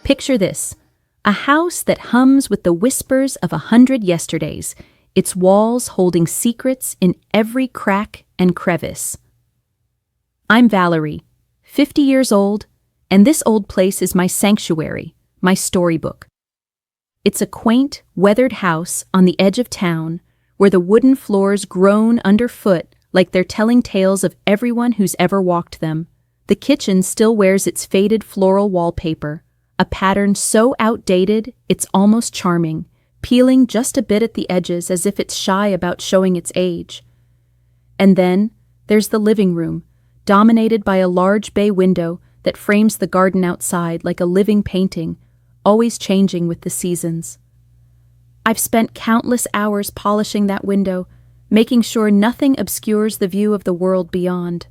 Picture this, a house that hums with the whispers of 100 yesterdays, its walls holding secrets in every crack and crevice. I'm Valerie, 50 years old, and this old place is my sanctuary, my storybook. It's a quaint, weathered house on the edge of town where the wooden floors groan underfoot like they're telling tales of everyone who's ever walked them. The kitchen still wears its faded floral wallpaper, a pattern so outdated it's almost charming, peeling just a bit at the edges as if it's shy about showing its age. And then there's the living room, dominated by a large bay window that frames the garden outside like a living painting, always changing with the seasons. I've spent countless hours polishing that window, making sure nothing obscures the view of the world beyond.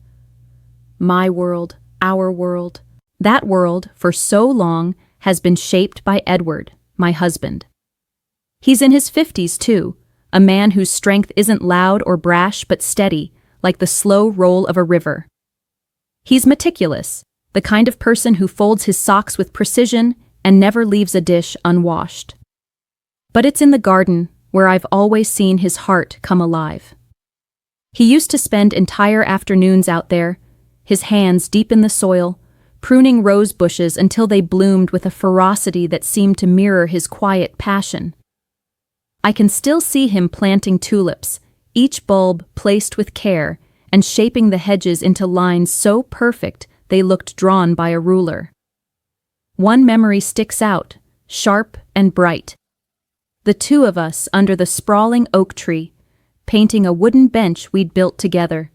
My world, our world. That world, for so long, has been shaped by Edward, my husband. He's in his 50s, too, a man whose strength isn't loud or brash but steady, like the slow roll of a river. He's meticulous, the kind of person who folds his socks with precision and never leaves a dish unwashed. But it's in the garden where I've always seen his heart come alive. He used to spend entire afternoons out there, his hands deep in the soil, pruning rose bushes until they bloomed with a ferocity that seemed to mirror his quiet passion. I can still see him planting tulips, each bulb placed with care and shaping the hedges into lines so perfect they looked drawn by a ruler. One memory sticks out, sharp and bright. The two of us under the sprawling oak tree, painting a wooden bench we'd built together.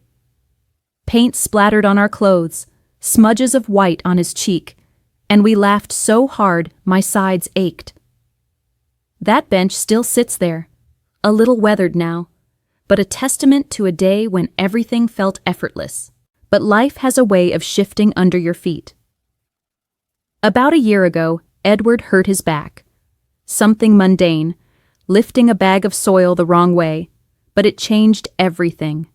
Paint splattered on our clothes, smudges of white on his cheek, and we laughed so hard my sides ached. That bench still sits there, a little weathered now, but a testament to a day when everything felt effortless. But life has a way of shifting under your feet. About a year ago, Edward hurt his back. Something mundane, lifting a bag of soil the wrong way, but it changed everything.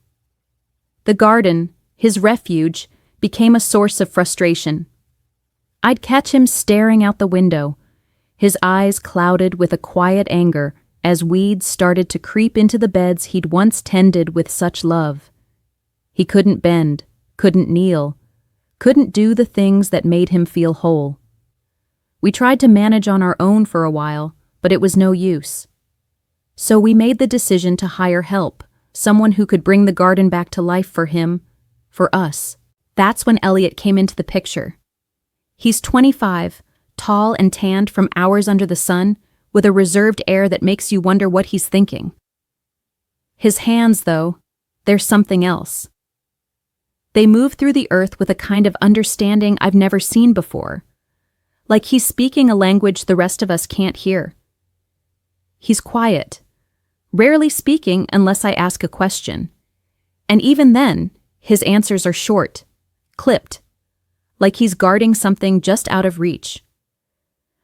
The garden, his refuge, became a source of frustration. I'd catch him staring out the window, his eyes clouded with a quiet anger as weeds started to creep into the beds he'd once tended with such love. He couldn't bend, couldn't kneel, couldn't do the things that made him feel whole. We tried to manage on our own for a while, but it was no use. So we made the decision to hire help, someone who could bring the garden back to life for him, for us. That's when Elliot came into the picture. He's 25, tall and tanned from hours under the sun, with a reserved air that makes you wonder what he's thinking. His hands, though, they're something else. They move through the earth with a kind of understanding I've never seen before, like he's speaking a language the rest of us can't hear. He's quiet, rarely speaking unless I ask a question, and even then, his answers are short, clipped, like he's guarding something just out of reach.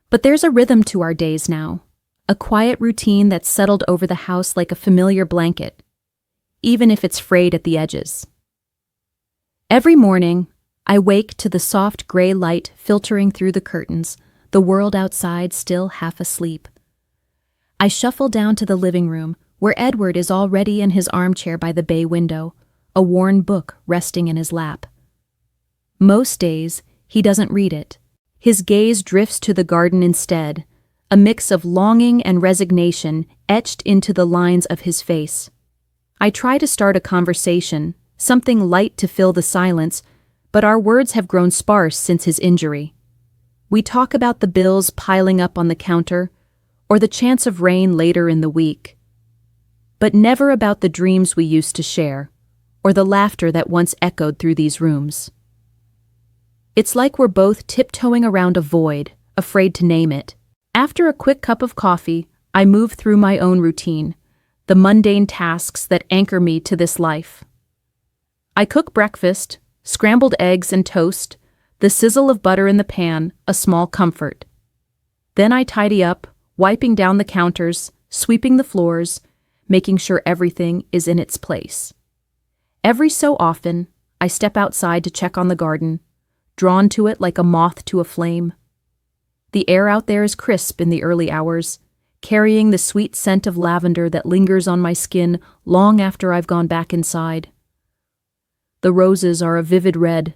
But there's a rhythm to our days now, a quiet routine that's settled over the house like a familiar blanket, even if it's frayed at the edges. Every morning, I wake to the soft gray light filtering through the curtains, the world outside still half asleep. I shuffle down to the living room, where Edward is already in his armchair by the bay window, a worn book resting in his lap. Most days, he doesn't read it. His gaze drifts to the garden instead, a mix of longing and resignation etched into the lines of his face. I try to start a conversation, something light to fill the silence, but our words have grown sparse since his injury. We talk about the bills piling up on the counter, or the chance of rain later in the week, but never about the dreams we used to share, or the laughter that once echoed through these rooms. It's like we're both tiptoeing around a void, afraid to name it. After a quick cup of coffee, I move through my own routine, the mundane tasks that anchor me to this life. I cook breakfast, scrambled eggs and toast, the sizzle of butter in the pan, a small comfort. Then I tidy up, wiping down the counters, sweeping the floors, making sure everything is in its place. Every so often, I step outside to check on the garden, drawn to it like a moth to a flame. The air out there is crisp in the early hours, carrying the sweet scent of lavender that lingers on my skin long after I've gone back inside. The roses are a vivid red,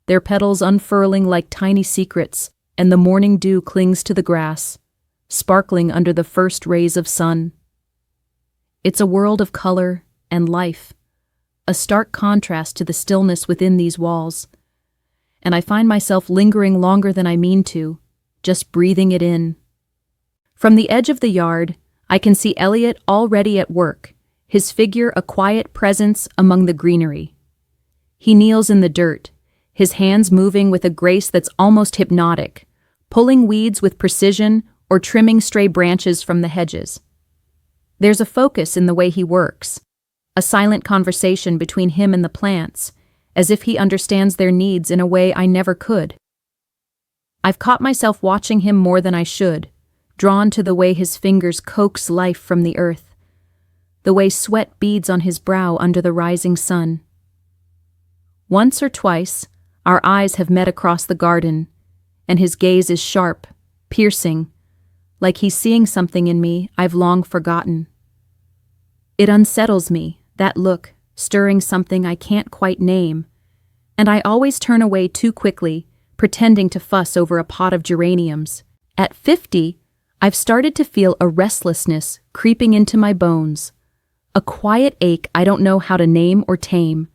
their petals unfurling like tiny secrets, and the morning dew clings to the grass, sparkling under the first rays of sun. It's a world of color and life, a stark contrast to the stillness within these walls, and I find myself lingering longer than I mean to, just breathing it in. From the edge of the yard, I can see Elliot already at work, his figure a quiet presence among the greenery. He kneels in the dirt, his hands moving with a grace that's almost hypnotic, pulling weeds with precision or trimming stray branches from the hedges. There's a focus in the way he works, a silent conversation between him and the plants, as if he understands their needs in a way I never could. I've caught myself watching him more than I should, drawn to the way his fingers coax life from the earth, the way sweat beads on his brow under the rising sun. Once or twice, our eyes have met across the garden, and his gaze is sharp, piercing, like he's seeing something in me I've long forgotten. It unsettles me, that look, stirring something I can't quite name, and I always turn away too quickly, pretending to fuss over a pot of geraniums. At 50, I've started to feel a restlessness creeping into my bones, a quiet ache I don't know how to name or tame.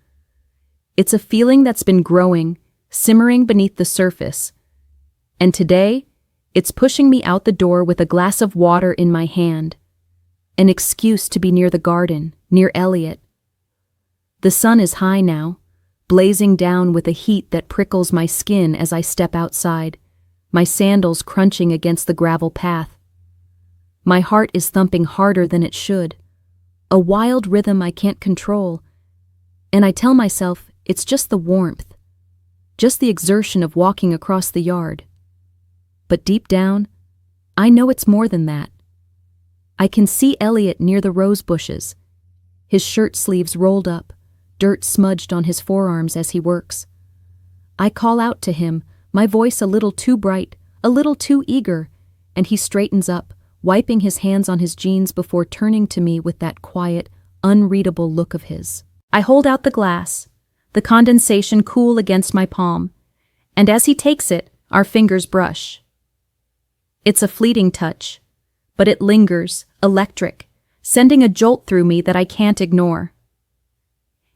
It's a feeling that's been growing, simmering beneath the surface, and today, it's pushing me out the door with a glass of water in my hand, an excuse to be near the garden, near Elliot. The sun is high now, blazing down with a heat that prickles my skin as I step outside, my sandals crunching against the gravel path. My heart is thumping harder than it should, a wild rhythm I can't control, and I tell myself it's just the warmth, just the exertion of walking across the yard. But deep down, I know it's more than that. I can see Elliot near the rose bushes, his shirt sleeves rolled up, dirt smudged on his forearms as he works. I call out to him, my voice a little too bright, a little too eager, and he straightens up, wiping his hands on his jeans before turning to me with that quiet, unreadable look of his. I hold out the glass, the condensation cool against my palm, and as he takes it, our fingers brush. It's a fleeting touch, but it lingers, electric, sending a jolt through me that I can't ignore.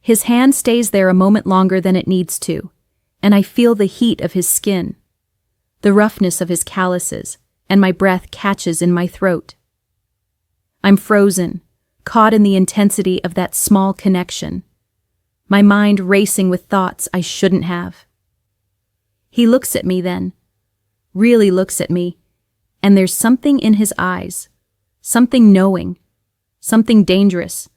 His hand stays there a moment longer than it needs to, and I feel the heat of his skin, the roughness of his calluses, and my breath catches in my throat. I'm frozen, caught in the intensity of that small connection, my mind racing with thoughts I shouldn't have. He looks at me then, really looks at me, and there's something in his eyes, something knowing, something dangerous,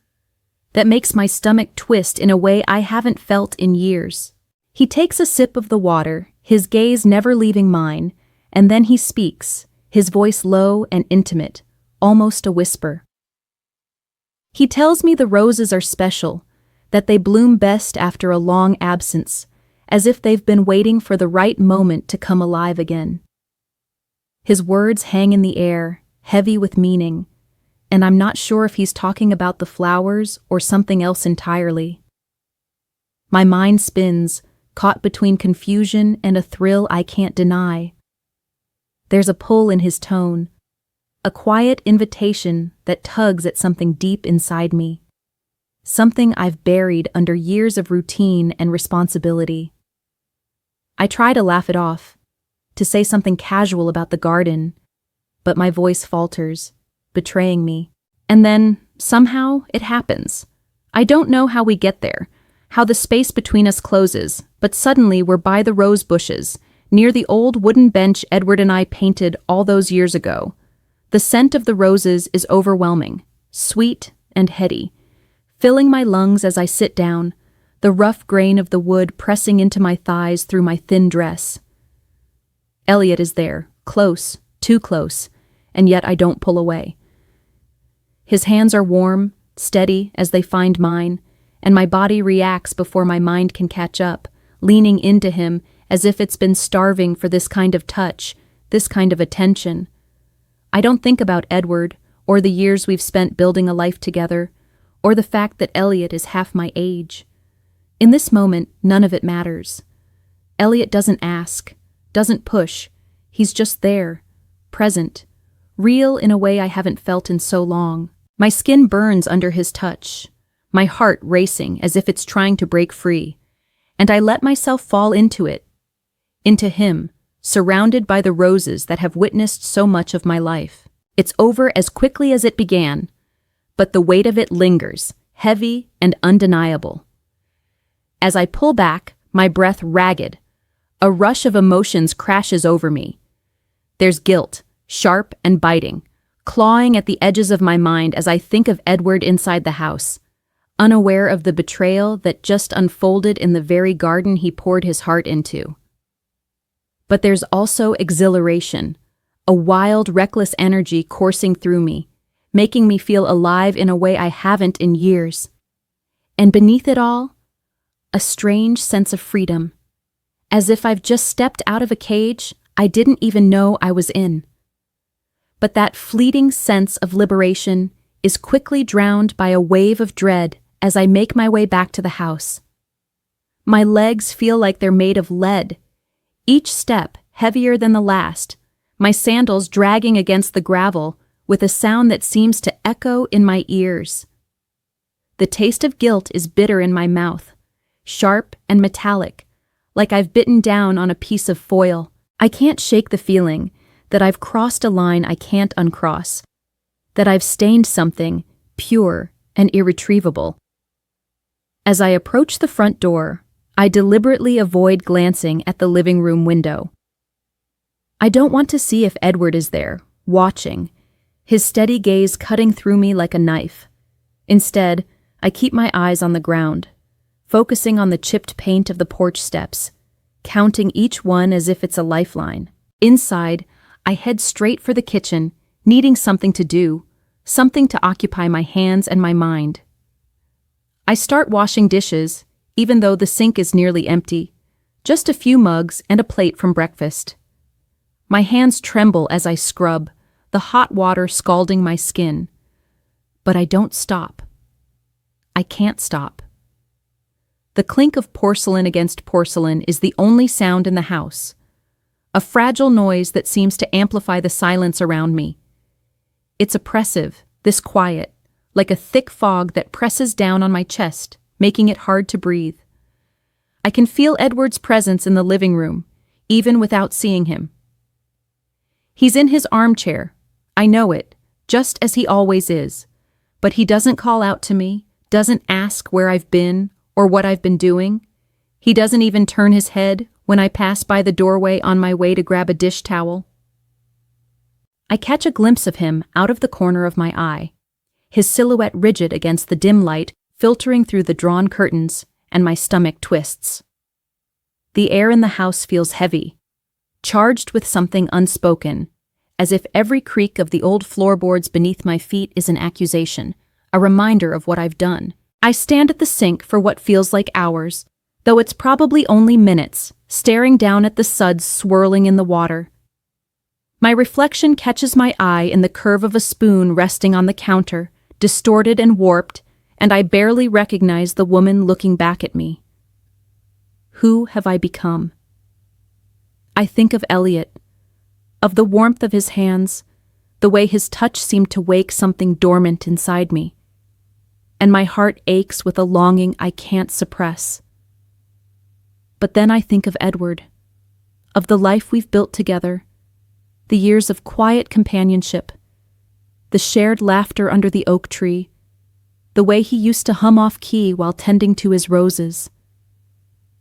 that makes my stomach twist in a way I haven't felt in years. He takes a sip of the water, his gaze never leaving mine, and then he speaks, his voice low and intimate, almost a whisper. He tells me the roses are special, that they bloom best after a long absence, as if they've been waiting for the right moment to come alive again. His words hang in the air, heavy with meaning, and I'm not sure if he's talking about the flowers or something else entirely. My mind spins, caught between confusion and a thrill I can't deny. There's a pull in his tone, a quiet invitation that tugs at something deep inside me, something I've buried under years of routine and responsibility. I try to laugh it off, to say something casual about the garden, but my voice falters, betraying me. And then, somehow, it happens. I don't know how we get there, how the space between us closes, but suddenly we're by the rose bushes, near the old wooden bench Edward and I painted all those years ago. The scent of the roses is overwhelming, sweet and heady, filling my lungs as I sit down, the rough grain of the wood pressing into my thighs through my thin dress. Elliot is there, close, too close, and yet I don't pull away. His hands are warm, steady as they find mine, and my body reacts before my mind can catch up, leaning into him as if it's been starving for this kind of touch, this kind of attention. I don't think about Edward, or the years we've spent building a life together, or the fact that Elliot is half my age. In this moment, none of it matters. Elliot doesn't ask, doesn't push. He's just there, present, real in a way I haven't felt in so long. My skin burns under his touch, my heart racing as if it's trying to break free, and I let myself fall into it, into him, surrounded by the roses that have witnessed so much of my life. It's over as quickly as it began, but the weight of it lingers, heavy and undeniable. As I pull back, my breath ragged, a rush of emotions crashes over me. There's guilt, sharp and biting, clawing at the edges of my mind as I think of Edward inside the house, unaware of the betrayal that just unfolded in the very garden he poured his heart into. But there's also exhilaration, a wild, reckless energy coursing through me, making me feel alive in a way I haven't in years. And beneath it all, a strange sense of freedom, as if I've just stepped out of a cage I didn't even know I was in. But that fleeting sense of liberation is quickly drowned by a wave of dread as I make my way back to the house. My legs feel like they're made of lead, each step heavier than the last, my sandals dragging against the gravel with a sound that seems to echo in my ears. The taste of guilt is bitter in my mouth, sharp and metallic, like I've bitten down on a piece of foil. I can't shake the feeling that I've crossed a line I can't uncross, that I've stained something pure and irretrievable. As I approach the front door, I deliberately avoid glancing at the living room window. I don't want to see if Edward is there, watching, his steady gaze cutting through me like a knife. Instead, I keep my eyes on the ground, focusing on the chipped paint of the porch steps, counting each one as if it's a lifeline. Inside, I head straight for the kitchen, needing something to do, something to occupy my hands and my mind. I start washing dishes, even though the sink is nearly empty, just a few mugs and a plate from breakfast. My hands tremble as I scrub, the hot water scalding my skin. But I don't stop. I can't stop. The clink of porcelain against porcelain is the only sound in the house, a fragile noise that seems to amplify the silence around me. It's oppressive, this quiet, like a thick fog that presses down on my chest, making it hard to breathe. I can feel Edward's presence in the living room, even without seeing him. He's in his armchair, I know it, just as he always is, but he doesn't call out to me, doesn't ask where I've been or what I've been doing. He doesn't even turn his head when I pass by the doorway on my way to grab a dish towel. I catch a glimpse of him out of the corner of my eye, his silhouette rigid against the dim light filtering through the drawn curtains, and my stomach twists. The air in the house feels heavy, charged with something unspoken, as if every creak of the old floorboards beneath my feet is an accusation, a reminder of what I've done. I stand at the sink for what feels like hours, though it's probably only minutes, staring down at the suds swirling in the water. My reflection catches my eye in the curve of a spoon resting on the counter, distorted and warped, and I barely recognize the woman looking back at me. Who have I become? I think of Elliot, of the warmth of his hands, the way his touch seemed to wake something dormant inside me, and my heart aches with a longing I can't suppress. But then I think of Edward, of the life we've built together, the years of quiet companionship, the shared laughter under the oak tree, the way he used to hum off key while tending to his roses.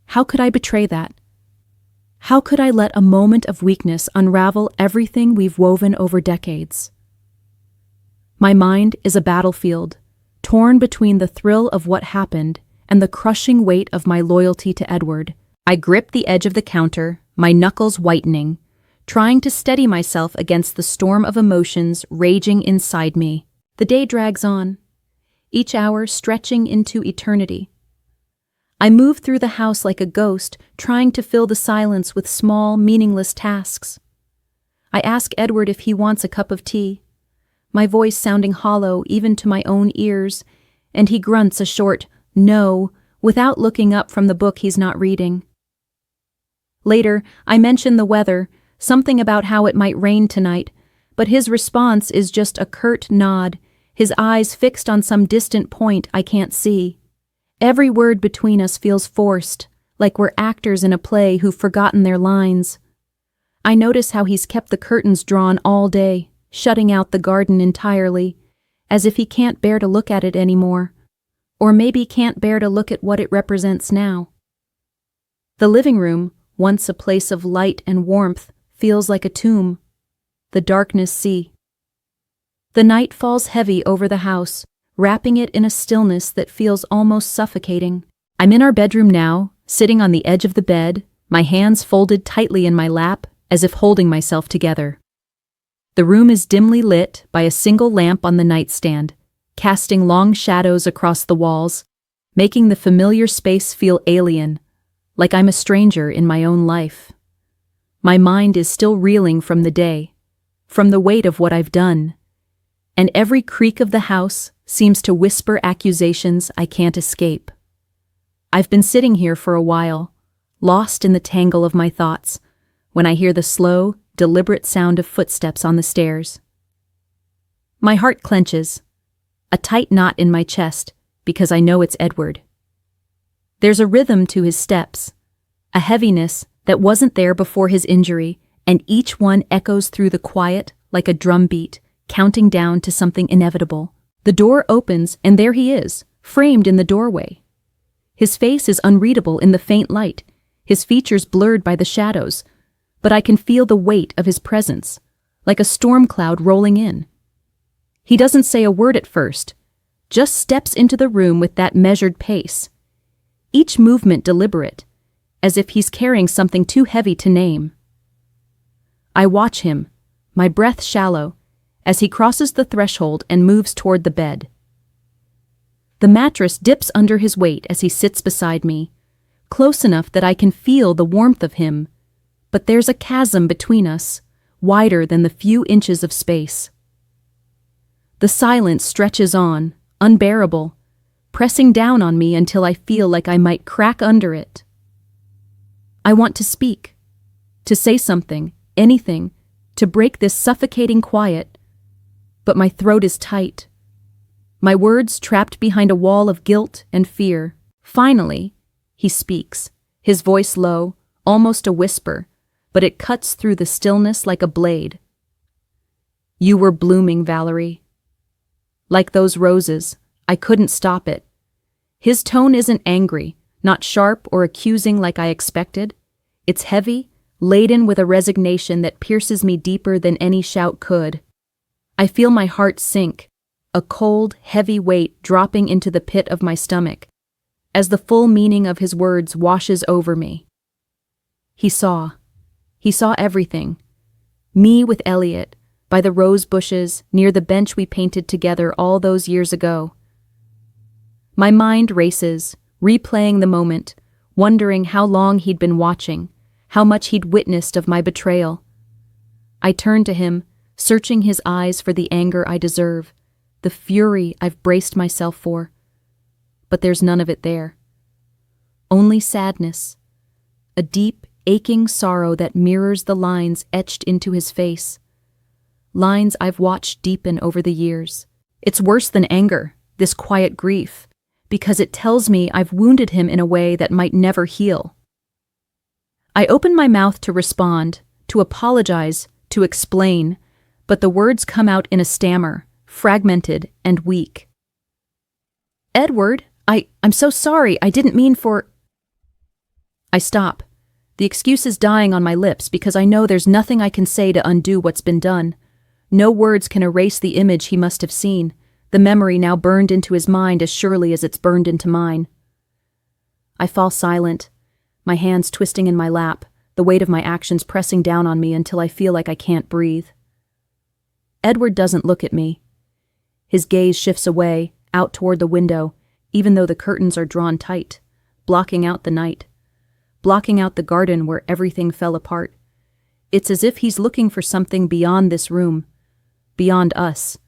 How could I betray that? How could I let a moment of weakness unravel everything we've woven over decades? My mind is a battlefield, torn between the thrill of what happened and the crushing weight of my loyalty to Edward. I grip the edge of the counter, my knuckles whitening, trying to steady myself against the storm of emotions raging inside me. The day drags on, each hour stretching into eternity. I move through the house like a ghost, trying to fill the silence with small, meaningless tasks. I ask Edward if he wants a cup of tea, my voice sounding hollow even to my own ears, and he grunts a short "no" without looking up from the book he's not reading. Later, I mention the weather, something about how it might rain tonight, but his response is just a curt nod, his eyes fixed on some distant point I can't see. Every word between us feels forced, like we're actors in a play who've forgotten their lines. I notice how he's kept the curtains drawn all day, shutting out the garden entirely, as if he can't bear to look at it anymore, or maybe can't bear to look at what it represents now. The living room, once a place of light and warmth, feels like a tomb. The darkness sea. The night falls heavy over the house, wrapping it in a stillness that feels almost suffocating. I'm in our bedroom now, sitting on the edge of the bed, my hands folded tightly in my lap, as if holding myself together. The room is dimly lit by a single lamp on the nightstand, casting long shadows across the walls, making the familiar space feel alien, like I'm a stranger in my own life. My mind is still reeling from the day, from the weight of what I've done, and every creak of the house seems to whisper accusations I can't escape. I've been sitting here for a while, lost in the tangle of my thoughts, when I hear the slow, deliberate sound of footsteps on the stairs. My heart clenches, a tight knot in my chest, because I know it's Edward. There's a rhythm to his steps, a heaviness that wasn't there before his injury, and each one echoes through the quiet like a drum beat, counting down to something inevitable. The door opens, and there he is, framed in the doorway. His face is unreadable in the faint light, his features blurred by the shadows, but I can feel the weight of his presence, like a storm cloud rolling in. He doesn't say a word at first, just steps into the room with that measured pace, each movement deliberate, as if he's carrying something too heavy to name. I watch him, my breath shallow, as he crosses the threshold and moves toward the bed. The mattress dips under his weight as he sits beside me, close enough that I can feel the warmth of him, but there's a chasm between us, wider than the few inches of space. The silence stretches on, unbearable, pressing down on me until I feel like I might crack under it. I want to speak, to say something, anything, to break this suffocating quiet, but my throat is tight. My words trapped behind a wall of guilt and fear. Finally, he speaks, his voice low, almost a whisper, but it cuts through the stillness like a blade. You were blooming, Valerie. Like those roses, I couldn't stop it. His tone isn't angry, not sharp or accusing like I expected. It's heavy, laden with a resignation that pierces me deeper than any shout could. I feel my heart sink, a cold, heavy weight dropping into the pit of my stomach, as the full meaning of his words washes over me. He saw everything. Me with Elliot, by the rose bushes, near the bench we painted together all those years ago. My mind races, replaying the moment, wondering how long he'd been watching, how much he'd witnessed of my betrayal. I turn to him, searching his eyes for the anger I deserve, the fury I've braced myself for. But there's none of it there. Only sadness, a deep, aching sorrow that mirrors the lines etched into his face. Lines I've watched deepen over the years. It's worse than anger, this quiet grief, because it tells me I've wounded him in a way that might never heal. I open my mouth to respond, to apologize, to explain, but the words come out in a stammer, fragmented and weak. Edward, I'm so sorry, I didn't mean for... I stop. The excuse is dying on my lips because I know there's nothing I can say to undo what's been done. No words can erase the image he must have seen, the memory now burned into his mind as surely as it's burned into mine. I fall silent, my hands twisting in my lap, the weight of my actions pressing down on me until I feel like I can't breathe. Edward doesn't look at me. His gaze shifts away, out toward the window, even though the curtains are drawn tight, blocking out the night, blocking out the garden where everything fell apart. It's as if he's looking for something beyond this room, beyond us,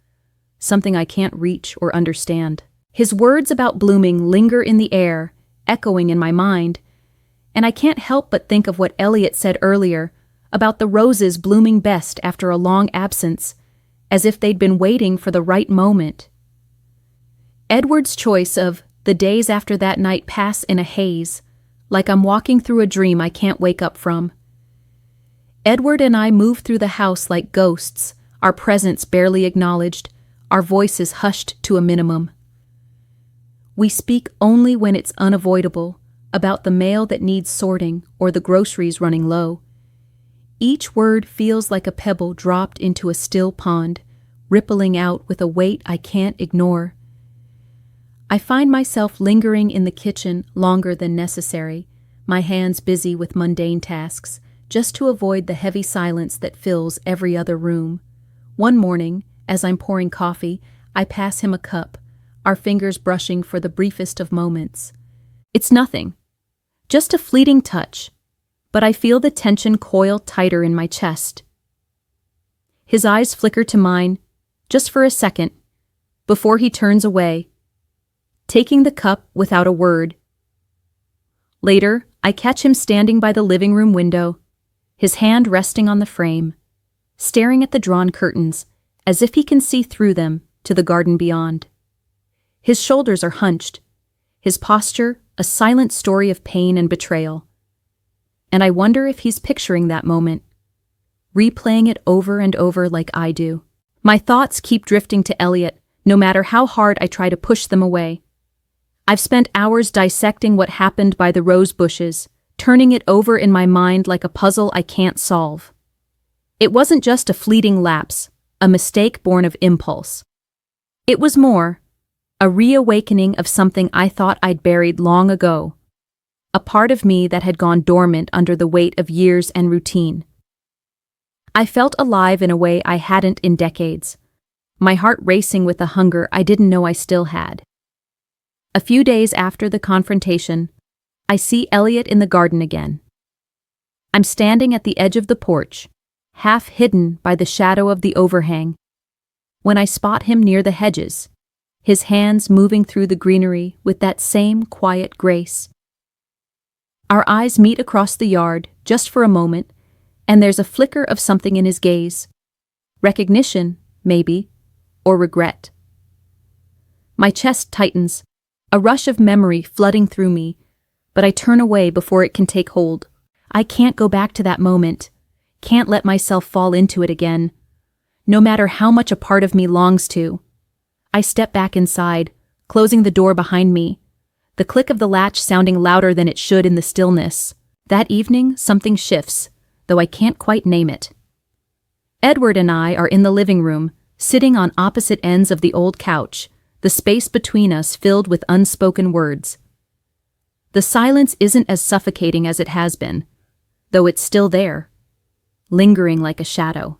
something I can't reach or understand. His words about blooming linger in the air, echoing in my mind, and I can't help but think of what Elliot said earlier about the roses blooming best after a long absence, as if they'd been waiting for the right moment. Edward's choice of "the days after that night pass in a haze," like I'm walking through a dream I can't wake up from. Edward and I move through the house like ghosts, our presence barely acknowledged, our voices hushed to a minimum. We speak only when it's unavoidable, about the mail that needs sorting or the groceries running low. Each word feels like a pebble dropped into a still pond, rippling out with a weight I can't ignore. I find myself lingering in the kitchen longer than necessary, my hands busy with mundane tasks, just to avoid the heavy silence that fills every other room. One morning, as I'm pouring coffee, I pass him a cup, our fingers brushing for the briefest of moments. It's nothing, just a fleeting touch, but I feel the tension coil tighter in my chest. His eyes flicker to mine, just for a second, before he turns away, taking the cup without a word. Later, I catch him standing by the living room window, his hand resting on the frame, staring at the drawn curtains, as if he can see through them to the garden beyond. His shoulders are hunched, his posture a silent story of pain and betrayal. And I wonder if he's picturing that moment, replaying it over and over like I do. My thoughts keep drifting to Elliot, no matter how hard I try to push them away. I've spent hours dissecting what happened by the rose bushes, turning it over in my mind like a puzzle I can't solve. It wasn't just a fleeting lapse, a mistake born of impulse. It was more, a reawakening of something I thought I'd buried long ago, a part of me that had gone dormant under the weight of years and routine. I felt alive in a way I hadn't in decades, my heart racing with a hunger I didn't know I still had. A few days after the confrontation, I see Elliot in the garden again. I'm standing at the edge of the porch, half hidden by the shadow of the overhang, when I spot him near the hedges, his hands moving through the greenery with that same quiet grace. Our eyes meet across the yard, just for a moment, and there's a flicker of something in his gaze. Recognition, maybe, or regret. My chest tightens, a rush of memory flooding through me, but I turn away before it can take hold. I can't go back to that moment, can't let myself fall into it again, no matter how much a part of me longs to. I step back inside, closing the door behind me, the click of the latch sounding louder than it should in the stillness. That evening, something shifts, though I can't quite name it. Edward and I are in the living room, sitting on opposite ends of the old couch, the space between us filled with unspoken words. The silence isn't as suffocating as it has been, though it's still there, lingering like a shadow.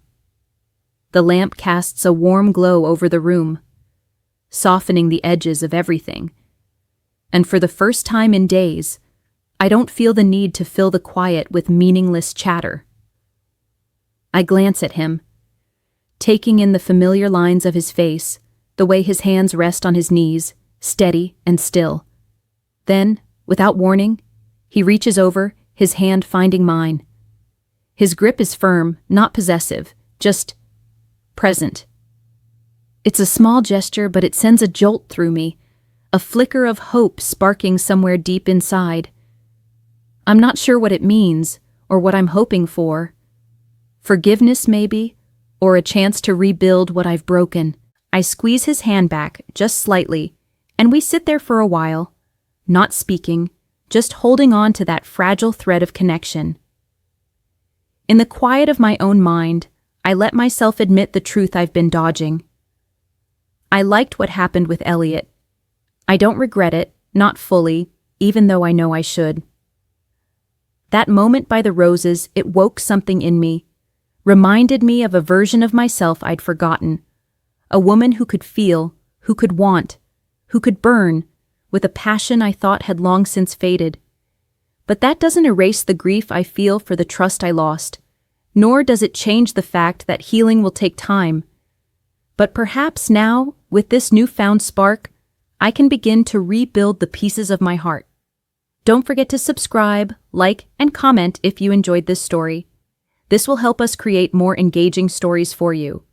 The lamp casts a warm glow over the room, softening the edges of everything. And for the first time in days, I don't feel the need to fill the quiet with meaningless chatter. I glance at him, taking in the familiar lines of his face, the way his hands rest on his knees, steady and still. Then, without warning, he reaches over, his hand finding mine. His grip is firm, not possessive, just present. It's a small gesture, but it sends a jolt through me, a flicker of hope sparking somewhere deep inside. I'm not sure what it means, or what I'm hoping for. Forgiveness, maybe, or a chance to rebuild what I've broken. I squeeze his hand back, just slightly, and we sit there for a while, not speaking, just holding on to that fragile thread of connection. In the quiet of my own mind, I let myself admit the truth I've been dodging. I liked what happened with Elliot. I don't regret it, not fully, even though I know I should. That moment by the roses, it woke something in me, reminded me of a version of myself I'd forgotten, a woman who could feel, who could want, who could burn, with a passion I thought had long since faded. But that doesn't erase the grief I feel for the trust I lost, nor does it change the fact that healing will take time. But perhaps now, with this newfound spark, I can begin to rebuild the pieces of my heart. Don't forget to subscribe, like, and comment if you enjoyed this story. This will help us create more engaging stories for you.